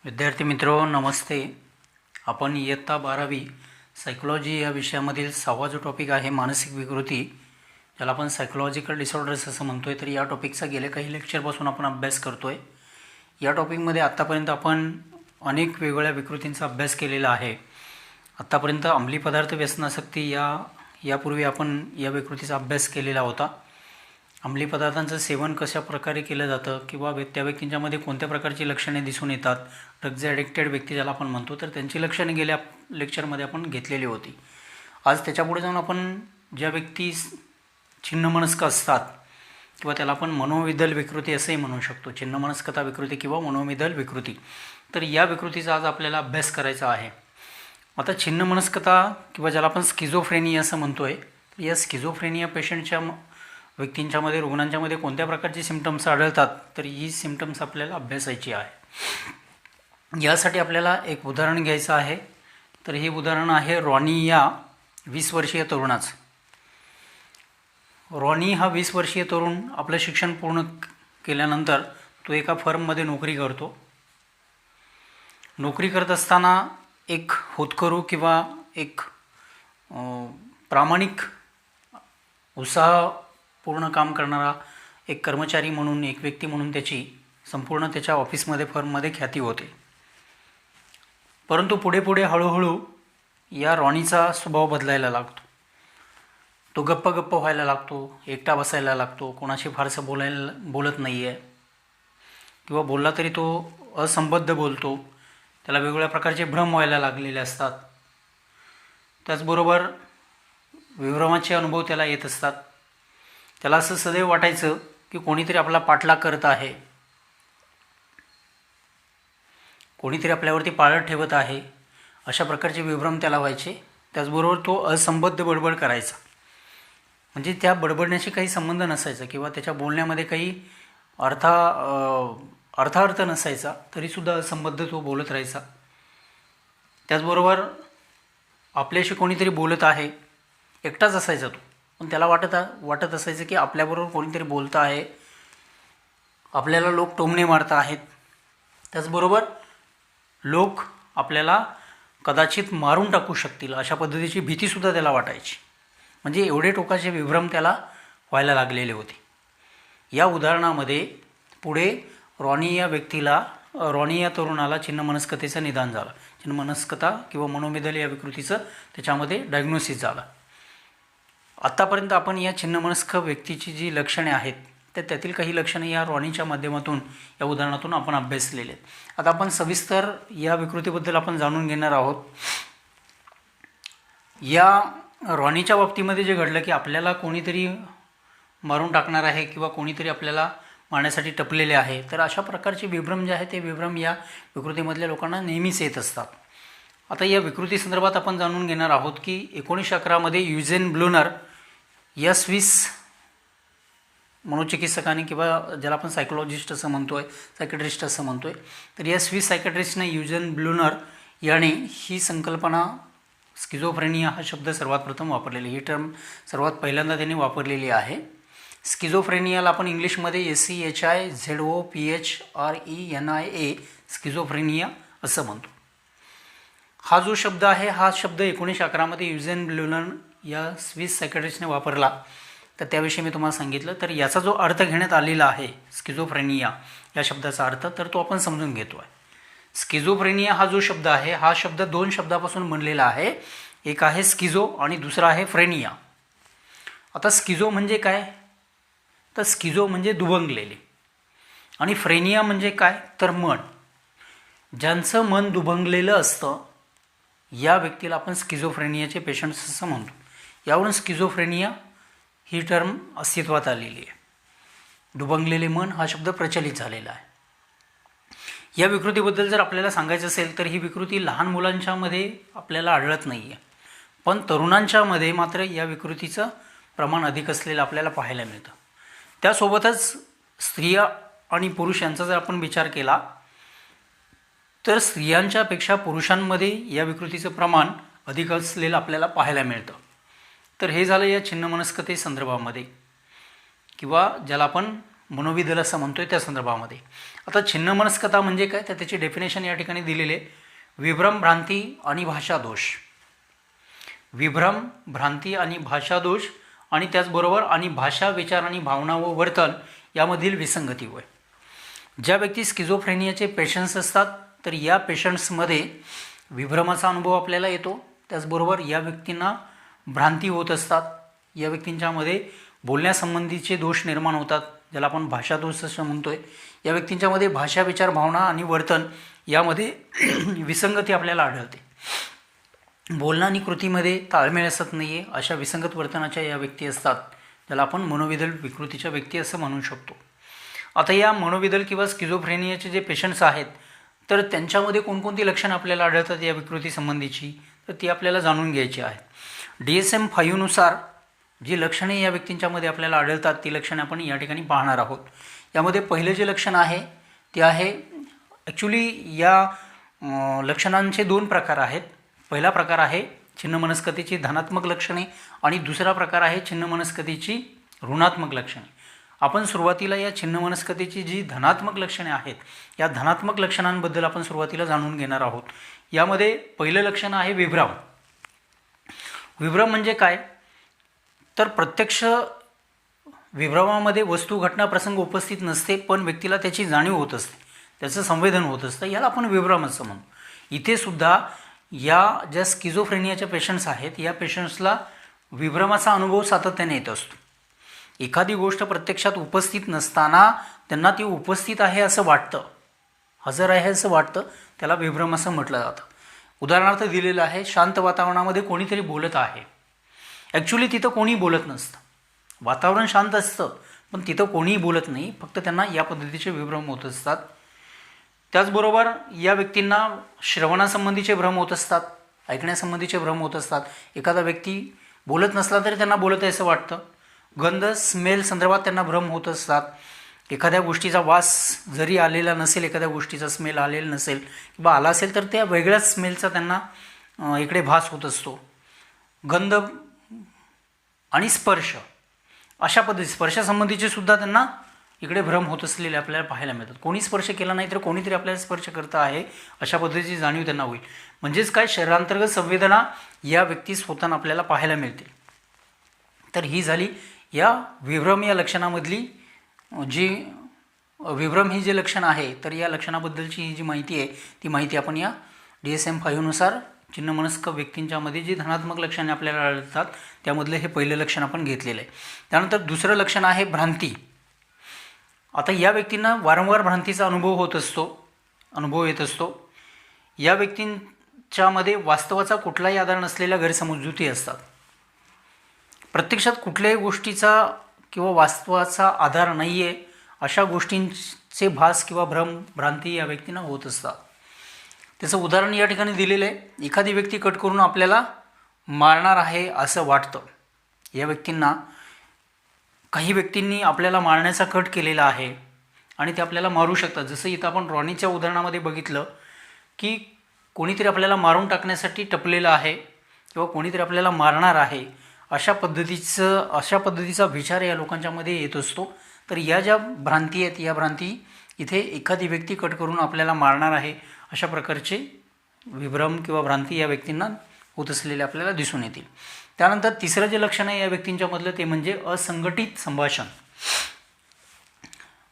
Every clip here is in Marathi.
विद्यार्थी मित्रो नमस्ते. आपण इयत्ता 12वी सायकोलॉजी या विषयामधील 6वा जो टॉपिक आहे मानसिक विकृती, ज्याला आपण सायकोलॉजिकल डिसऑर्डर्स असं म्हणतो आहे, तर या टॉपिकचा गेल्या काही लेक्चरपासून आपण अभ्यास करतो आहे. या टॉपिकमध्ये आत्तापर्यंत आपण अनेक वेगवेगळ्या विकृतींचा अभ्यास केलेला आहे. आत्तापर्यंत अंमली पदार्थ व्यसनासक्ती यापूर्वी आपण या विकृतीचा अभ्यास केलेला होता. अंमली पदार्थांचं सेवन कशा प्रकारे केलं जातं किंवा त्या व्यक्तींच्यामध्ये कोणत्या प्रकारची लक्षणे दिसून येतात, ड्रग्ज ॲडिक्टेड व्यक्ती ज्याला आपण म्हणतो, तर त्यांची लक्षणे गेल्या लेक्चरमध्ये आपण घेतलेली होती. आज त्याच्यापुढे जाऊन आपण ज्या व्यक्ती छिन्नमनस्क असतात किंवा त्याला आपण मनोविदल विकृती असंही म्हणू शकतो, छिन्नमनस्कता विकृती किंवा मनोविदल विकृती, तर या विकृतीचा आज आपल्याला अभ्यास करायचा आहे. आता छिन्नमनस्कता किंवा ज्याला आपण स्किझोफ्रेनिया असं म्हणतो आहे, या स्किझोफ्रेनिया पेशंटच्या व्यक्तींच्यामध्ये रुग्णांच्यामध्ये कोणत्या प्रकारचे सिम्पटम्स आढळतात, तर ही सिम्पटम्स आपल्याला अभ्यासायची आहे. यासाठी आपल्याला एक उदाहरण घ्यायचं आहे. तर हे उदाहरण आहे रॉनी या 20 वर्षीय तरुणाचं. रॉनी हा 20 वर्षीय तरुण आपलं शिक्षण पूर्ण केल्यानंतर तो एका फर्ममध्ये नोकरी करतो. नोकरी करत असताना एक होतकरू किंवा एक प्रामाणिक उत्साहपूर्ण काम करणारा एक कर्मचारी म्हणून, एक व्यक्ती म्हणून त्याची संपूर्ण त्याच्या ऑफिसमध्ये फर्ममध्ये ख्याती होते. परंतु पुढे पुढे हळूहळू या रॉनीचा स्वभाव बदलायला लागतो. तो गप्प व्हायला लागतो, एकटा बसायला लागतो, कोणाशी फारसं बोलत नाही आहे किंवा बोलला तरी तो असंबद्ध बोलतो. त्याला वेगवेगळ्या प्रकारचे भ्रम व्हायला लागलेले असतात. त्याचबरोबर विभ्रमाचे अनुभव त्याला येत असतात. त्याला असं सदैव वाटायचं की कोणीतरी आपला पाठलाग करत आहे, कोणीतरी आपल्यावरती पाळत ठेवत आहे, अशा प्रकारचे विभ्रम त्याला व्हायचे. त्याचबरोबर तो असंबद्ध बडबड करायचा, म्हणजे त्या बडबडण्याशी काही संबंध नसायचा किंवा त्याच्या बोलण्यामध्ये काही अर्थार्थ नसायचा, तरीसुद्धा असंबद्ध तो बोलत राहायचा. त्याचबरोबर आपल्याशी कोणीतरी बोलत आहे, एकटाच असायचा तो, पण त्याला वाटत असायचं की आपल्याबरोबर कोणीतरी बोलतं आहे, आपल्याला लोक टोमणे मारत आहेत. त्याचबरोबर लोक आपल्याला कदाचित मारून टाकू शकतील अशा पद्धतीची भीतीसुद्धा त्याला वाटायची. म्हणजे एवढे टोकाचे विभ्रम त्याला व्हायला लागलेले होते. या उदाहरणामध्ये पुढे रॉनी या तरुणाला छिन्नमनस्कतेचं निदान झालं. छिन्नमनस्कता किंवा मनोविदल या विकृतीचं त्याच्यामध्ये डायग्नोसिस झालं. आत्तापर्यंत आपण या छिन्नमनस्क व्यक्तीची जी लक्षणे आहेत, तर त्यातील काही लक्षणे या रॉनीच्या माध्यमातून, या उदाहरणातून आपण अभ्यासलेले आहेत. आता आपण सविस्तर या विकृतीबद्दल आपण जाणून घेणार आहोत. या रॉनीच्या बाबतीमध्ये जे घडलं की आपल्याला कोणीतरी मारून टाकणार आहे किंवा कोणीतरी आपल्याला मारण्यासाठी टपलेले आहे, तर अशा प्रकारचे विभ्रम जे आहे ते विभ्रम या विकृतीमधल्या लोकांना नेहमीच येत असतात. आता या विकृती संदर्भात आपण जाणून घेणार आहोत की 1911मध्ये युजेन ब्लूनर या स्विस मनोचिकित्सकाने किंवा ज्याला आपण सायकोलॉजिस्ट असं म्हणतो आहे, सायकेट्रिस्ट असं म्हणतो आहे, तर या स्विस सायकेट्रिस्टने युजेन ब्लूनर याने ही संकल्पना स्किझोफ्रेनिया हा शब्द सर्वात प्रथम वापरलेली, ही टर्म सर्वात पहिल्यांदा त्यांनी वापरलेली आहे. स्किझोफ्रेनियाला आपण इंग्लिशमध्ये SCHIZOPHRENIA स्किझोफ्रेनिया असं म्हणतो. हा जो शब्द आहे, हा शब्द 1911मध्ये युजेन ब्लूनर या स्विस सायकेट्रिस्टने वापरला, तर त्याविषयी मी तुम्हाला सांगितलं. तर याचा जो अर्थ घेण्यात आलेला आहे स्किझोफ्रेनिया या शब्दाचा अर्थ, तर तो आपण समजून घेतो आहे. स्किझोफ्रेनिया हा जो शब्द आहे, हा शब्द 2 शब्दापासून बनलेला आहे. एक आहे स्किझो आणि दुसरा आहे फ्रेनिया. आता स्किझो म्हणजे काय, तर स्किझो म्हणजे दुभंगलेले, आणि फ्रेनिया म्हणजे काय, तर मन. ज्यांचं मन दुभंगलेलं असतं या व्यक्तीला आपण स्किझोफ्रेनियाचे पेशंट्स असं म्हणतो. यावरून स्किझोफ्रेनिया ही टर्म अस्तित्वात आलेली आहे. दुभंगलेले मन हा शब्द प्रचलित झालेला आहे. या विकृतीबद्दल जर आपल्याला सांगायचं असेल तर ही विकृती लहान मुलांच्यामध्ये आपल्याला आढळत नाही आहे, पण तरुणांच्यामध्ये मात्र या विकृतीचं प्रमाण अधिक असलेलं आपल्याला पाहायला मिळतं. त्यासोबतच स्त्रिया आणि पुरुष यांचा जर आपण विचार केला तर स्त्रियांच्यापेक्षा पुरुषांमध्ये या विकृतीचं प्रमाण अधिक असलेलं आपल्याला पाहायला मिळतं. तर हे झालं या छिन्नमनस्कते संदर्भामध्ये किंवा ज्याला आपण मनोविदल असं म्हणतोय त्या संदर्भामध्ये. आता छिन्नमनस्कता म्हणजे काय, तर त्याची डेफिनेशन या ठिकाणी दिलेली आहे. विभ्रम, भ्रांती आणि भाषादोष. विभ्रम, भ्रांती आणि भाषादोष आणि त्याचबरोबर आणि भाषा, विचार आणि भावना व वर्तन यामधील विसंगती होय. ज्या व्यक्ती स्किझोफ्रेनियाचे पेशंट्स असतात तर या पेशंट्समध्ये विभ्रमाचा अनुभव आपल्याला येतो. त्याचबरोबर या व्यक्तींना भ्रांती होत असतात. या व्यक्तींच्यामध्ये बोलण्यासंबंधीचे दोष निर्माण होतात, ज्याला आपण भाषादोष असं म्हणतोय. या व्यक्तींच्यामध्ये भाषा, विचार, भावना आणि वर्तन यामध्ये विसंगती आपल्याला आढळते. बोलणं आणि कृतीमध्ये ताळमेळ असत नाही आहे, अशा विसंगत वर्तनाच्या या व्यक्ती असतात, ज्याला आपण मनोविदल विकृतीच्या व्यक्ती असं म्हणू शकतो. आता या मनोविदल किंवा स्किझोफ्रेनियाचे जे पेशंट्स आहेत तर त्यांच्यामध्ये कोणकोणती लक्षणं आपल्याला आढळतात या विकृती संबंधीची, तर ती आपल्याला जाणून घ्यायची आहेत. DSM-5 नुसार जी लक्षणे या व्यक्तींच्यामध्ये आपल्याला आढळतात ती लक्षणे आपण या ठिकाणी पाहणार आहोत. यामध्ये पहिलं जे लक्षण आहे ते आहे, ॲक्च्युली या लक्षणांचे 2 प्रकार आहेत. पहिला प्रकार आहे छिन्नमनस्कतेची धनात्मक लक्षणे आणि दुसरा प्रकार आहे छिन्नमनस्कतेची ऋणात्मक लक्षणे. आपण सुरुवातीला या छिन्नमनस्कतेची जी धनात्मक लक्षणे आहेत या धनात्मक लक्षणांबद्दल आपण सुरुवातीला जाणून घेणार आहोत. यामध्ये पहिलं लक्षण आहे विभ्रम. विभ्रम म्हणजे काय, तर प्रत्यक्ष विभ्रमामध्ये वस्तू, घटना, प्रसंग उपस्थित नसते, पण व्यक्तीला त्याची जाणीव होत असते, त्याचं संवेदन होत असतं, याला आपण विभ्रम असं म्हणतो. इथे सुद्धा या ज्या स्किझोफ्रेनियाच्या पेशंट्स आहेत या पेशंट्सला विभ्रमाचा अनुभव सातत्याने येत असतो. एखादी गोष्ट प्रत्यक्षात उपस्थित नसताना त्यांना ती उपस्थित आहे असं वाटतं, हजर आहे असं वाटतं, त्याला विभ्रम असं म्हटलं जातं. उदाहरणार्थ दिलेलं आहे, शांत वातावरणामध्ये कोणीतरी बोलत आहे. ॲक्च्युली तिथं कोणी बोलत नसतं, वातावरण शांत असतं पण तिथं कोणीही बोलत नाही, फक्त त्यांना या पद्धतीचे विभ्रम होत असतात. त्याचबरोबर या व्यक्तींना श्रवणासंबंधीचे भ्रम होत असतात, ऐकण्यासंबंधीचे भ्रम होत असतात. एखादा व्यक्ती बोलत नसला तरी त्यांना बोलत आहे असं वाटतं. गंध, स्मेल संदर्भात त्यांना भ्रम होत असतात. एखाद्या गोष्टीचा वास जरी आलेला नसेल, एखाद्या गोष्टीचा स्मेल आलेला नसेल किंवा आला असेल तर त्या वेगळ्याच स्मेलचा त्यांना इकडे भास होत असतो. गंध आणि स्पर्श, अशा पद्धती स्पर्शासंबंधीचे सुद्धा त्यांना इकडे भ्रम होत असलेले आपल्याला पाहायला मिळतात. कोणी स्पर्श केला नाही तर कोणीतरी आपल्याला स्पर्श करतं आहे अशा पद्धतीची जाणीव त्यांना होईल. म्हणजेच काय, शरीरांतर्गत संवेदना या व्यक्तीस होताना आपल्याला पाहायला मिळते. तर ही झाली या विभ्रम या लक्षणामधली जी विभ्रम ही जे लक्षण आहे, तर या लक्षणाबद्दलची ही जी माहिती आहे ती माहिती आपण या DSM-5 नुसार छिन्नमनस्क व्यक्तींच्यामध्ये जी धनात्मक लक्षणे आपल्याला आढळतात त्यामधलं हे पहिलं लक्षण आपण घेतलेलं आहे. त्यानंतर दुसरं लक्षण आहे भ्रांती. आता या व्यक्तींना वारंवार भ्रांतीचा अनुभव येत असतो. या व्यक्तींच्यामध्ये वास्तवाचा कुठलाही आधार नसलेल्या गैरसमजुती असतात. प्रत्यक्षात कुठल्याही गोष्टीचा किंवा वास्तवाचा आधार नाही आहे अशा गोष्टींचे भास किंवा भ्रांती या व्यक्तींना होत असतात. त्याचं उदाहरण या ठिकाणी दिलेलं आहे. एखादी व्यक्ती कट करून आपल्याला मारणार आहे असं वाटतं. या व्यक्तींना काही व्यक्तींनी आपल्याला मारण्याचा कट केलेला आहे आणि ते आपल्याला मारू शकतात. जसं इथं आपण रॉनीच्या उदाहरणामध्ये बघितलं की कोणीतरी आपल्याला मारून टाकण्यासाठी टपलेलं आहे किंवा कोणीतरी आपल्याला मारणार आहे अशा पद्धतीचा विचार या लोकांच्यामध्ये येत असतो. तर या ज्या भ्रांती आहेत या भ्रांती इथे एखादी व्यक्ती कट करून आपल्याला मारणार आहे अशा प्रकारचे विभ्रम किंवा भ्रांती या व्यक्तींना होत असलेले आपल्याला दिसून येतील. त्यानंतर तिसरं जे लक्षण आहे या व्यक्तींच्यामधलं ते म्हणजे असंघटित संभाषण.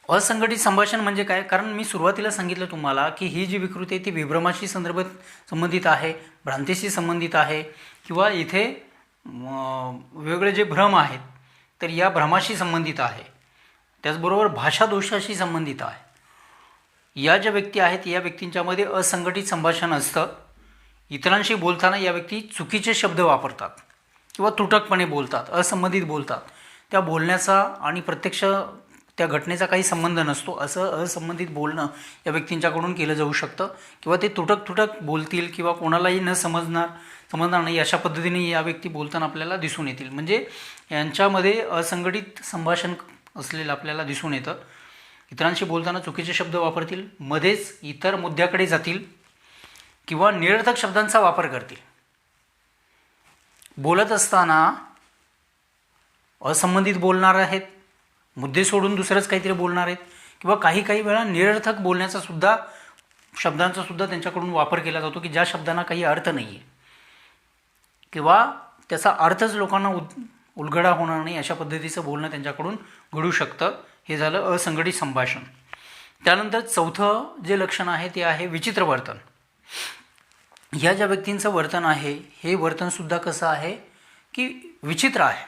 असंघटित संभाषण म्हणजे काय, कारण मी सुरुवातीला सांगितलं तुम्हाला की ही जी विकृती आहे ती विभ्रमाशी संबंधित आहे, भ्रांतीशी संबंधित आहे किंवा इथे वेगळे जे भ्रम आहेत तर या भ्रमाशी संबंधित आहे. त्याचबरोबर भाषादोषाशी संबंधित आहे. या ज्या व्यक्ती आहेत या व्यक्तींच्यामध्ये असंघटित संभाषण असतं. इतरांशी बोलताना या व्यक्ती चुकीचे शब्द वापरतात किंवा तुटकपणे बोलतात, असंबंधित बोलतात. त्या बोलण्याचा आणि प्रत्यक्ष त्या घटनेचा काही संबंध नसतो असं असंबंधित बोलणं या व्यक्तींच्याकडून केलं जाऊ शकतं किंवा ते तुटक बोलतील किंवा कोणालाही समजणार नाही अशा पद्धतीने या व्यक्ती बोलताना आपल्याला दिसून येतील. म्हणजे यांच्यामध्ये असंघटित संभाषण असलेलं आपल्याला दिसून येतं. इतरांशी बोलताना चुकीचे शब्द वापरतील, मध्येच इतर मुद्द्याकडे जातील किंवा निरर्थक शब्दांचा वापर करतील. बोलत असताना असंबंधित बोलणार आहेत मुद्दे सोडून दुसरंच काहीतरी बोलणार आहेत किंवा काही काही वेळा निरर्थक बोलण्याचा सुद्धा शब्दांचा सुद्धा त्यांच्याकडून वापर केला जातो की ज्या शब्दांना काही अर्थ नाही आहे किंवा त्याचा अर्थच लोकांना उलगडा होणार नाही अशा पद्धतीचं बोलणं त्यांच्याकडून घडू शकतं. हे झालं असंघटित संभाषण. त्यानंतर चौथं जे लक्षण आहे ते आहे विचित्र वर्तन. ह्या ज्या व्यक्तींचं वर्तन आहे हे वर्तनसुद्धा कसं आहे की विचित्र आहे.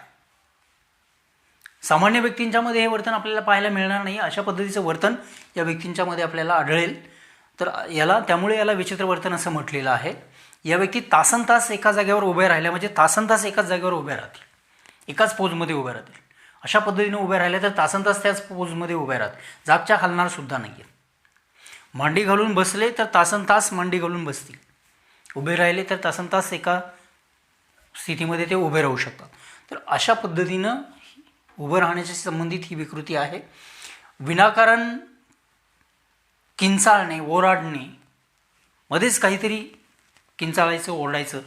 सामान्य व्यक्तींच्यामध्ये हे वर्तन आपल्याला पाहायला मिळणार नाही. अशा पद्धतीचं वर्तन या व्यक्तींच्यामध्ये आपल्याला आढळेल. तर त्यामुळे याला विचित्र वर्तन असं म्हटलेलं आहे. या व्यक्ती तासनतास एका जागेवर उभे राहिल्या म्हणजे तासनतास एकाच जागेवर उभ्या राहतील, एकाच पोजमध्ये उभ्या राहतील. अशा पद्धतीने उभ्या राहिल्या तर तासनतास त्याच पोजमध्ये उभ्या राहतील, जागच्या हलणार सुद्धा नाही आहेत. मांडी घालून बसले तर तासनतास मांडी घालून बसतील, उभे राहिले तर तासनतास एका स्थितीमध्ये ते उभे राहू शकतात. तर अशा पद्धतीनं उभं राहण्याशी संबंधित ही विकृती आहे. विनाकारण किंचाळणे, ओरडणे, मध्येच काहीतरी किंचाळायचं, ओरडायचं,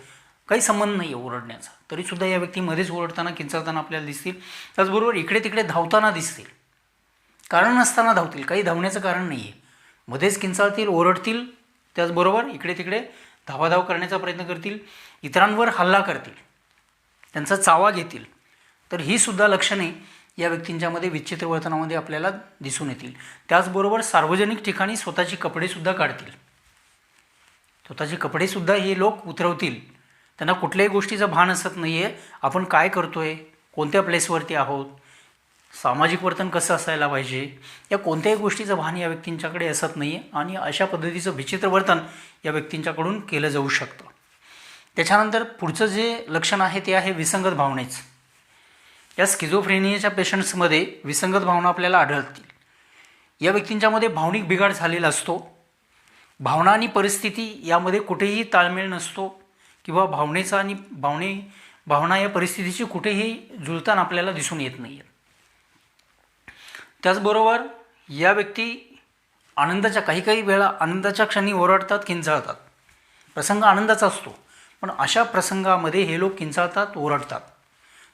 काही संबंध नाही आहे ओरडण्याचा, तरीसुद्धा या व्यक्ती मध्येच ओरडताना किंचाळताना आपल्याला दिसतील. त्याचबरोबर इकडे तिकडे धावताना दिसतील, कारण नसताना धावतील, काही धावण्याचं कारण नाही आहे, मध्येच किंचाळतील, ओरडतील, त्याचबरोबर इकडे तिकडे धावाधाव करण्याचा प्रयत्न करतील, इतरांवर हल्ला करतील, त्यांचा चावा घेतील. तर ही सुद्धा लक्षणे या व्यक्तींच्यामध्ये विचित्र वर्तनामध्ये आपल्याला दिसून येतील. त्याचबरोबर सार्वजनिक ठिकाणी स्वतःची कपडेसुद्धा काढतील, स्वतःचे कपडेसुद्धा हे लोक उतरवतील. त्यांना कुठल्याही गोष्टीचं भान असत नाही आहे, आपण काय करतो आहे, कोणत्या प्लेसवरती आहोत, सामाजिक वर्तन कसं असायला पाहिजे, या कोणत्याही गोष्टीचं भान या व्यक्तींच्याकडे असत नाही आहे. आणि अशा पद्धतीचं विचित्र वर्तन या व्यक्तींच्याकडून केलं जाऊ शकतं. त्याच्यानंतर पुढचं जे लक्षण आहे ते आहे विसंगत भावनेचं. या स्किझोफ्रेनियाच्या पेशंट्समध्ये विसंगत भावना आपल्याला आढळतील. या व्यक्तींच्यामध्ये भावनिक बिघाड झालेला असतो. भावना आणि परिस्थिती यामध्ये कुठेही ताळमेळ नसतो किंवा भावनेचा आणि भावना या परिस्थितीची कुठेही जुळताना आपल्याला दिसून येत नाही. त्याचबरोबर या व्यक्ती आनंदाच्या काही वेळा आनंदाच्या क्षणी ओरडतात, किंचाळतात. प्रसंग आनंदाचा असतो, पण अशा प्रसंगामध्ये हे लोक किंचाळतात, ओरडतात.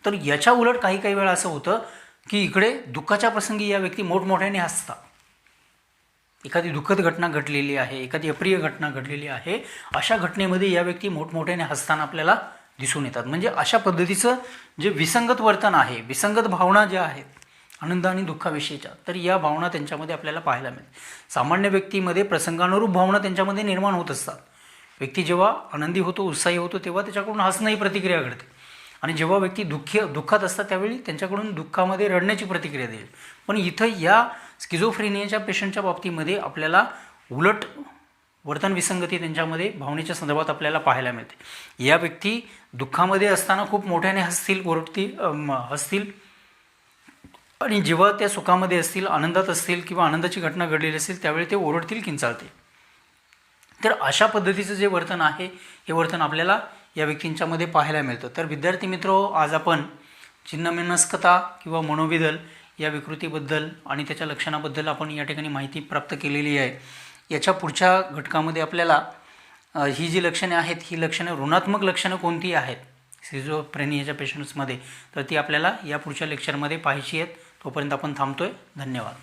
तर याच्या उलट काही वेळा असं होतं की इकडे दुःखाच्या प्रसंगी या व्यक्ती मोठमोठ्याने हसतात. एखादी दुःखद घटना घडलेली आहे, एखादी अप्रिय घटना घडलेली आहे, अशा घटनेमध्ये या व्यक्ती मोठमोठ्याने हसताना आपल्याला दिसून येतात. म्हणजे अशा पद्धतीचं जे विसंगत वर्तन आहे, विसंगत भावना ज्या आहेत आनंद आणि दुःखाविषयीच्या, तर या भावना त्यांच्यामध्ये आपल्याला पाहायला मिळतात. सामान्य व्यक्तीमध्ये प्रसंगानुरूप भावना त्यांच्यामध्ये निर्माण होत असतात. व्यक्ती जेव्हा आनंदी होतो, उत्साही होतो, तेव्हा त्याच्याकडून हसणं ही प्रतिक्रिया घडते. आणि जेव्हा व्यक्ती दुःखात असतात त्यावेळी त्यांच्याकडून दुःखामध्ये रडण्याची प्रतिक्रिया देईल. पण इथं या स्किझोफ्रेनियाच्या पेशंटच्या बाबतीमध्ये आपल्याला उलट वर्तन विसंगती त्यांच्यामध्ये भावनेच्या संदर्भात आपल्याला पाहायला मिळते. या व्यक्ती दुःखामध्ये असताना खूप मोठ्याने हसतील आणि जेव्हा त्या सुखामध्ये असतील, आनंदात असतील किंवा आनंदाची घटना घडलेली असेल त्यावेळी ते ओरडतील, किंचाळतील. तर अशा पद्धतीचं जे वर्तन आहे हे वर्तन आपल्याला या व्यक्तींच्यामध्ये पाहायला मिळतं. तर विद्यार्थी मित्रो, आज आपण चिन्हमनस्कता किंवा मनोविदल या विकृतीबद्दल आणि त्याच्या लक्षणाबद्दल आपण या ठिकाणी माहिती प्राप्त केलेली आहे. याच्या पुढच्या घटकामध्ये आपल्याला ही जी लक्षणे आहेत, ही लक्षणं ऋणात्मक लक्षणं कोणती आहेत स्किझोफ्रेनियाच्या पेशंट्समध्ये, तर ती आपल्याला या पुढच्या लेक्चरमध्ये पाहायची आहेत. तोपर्यंत आपण थांबतोय. धन्यवाद.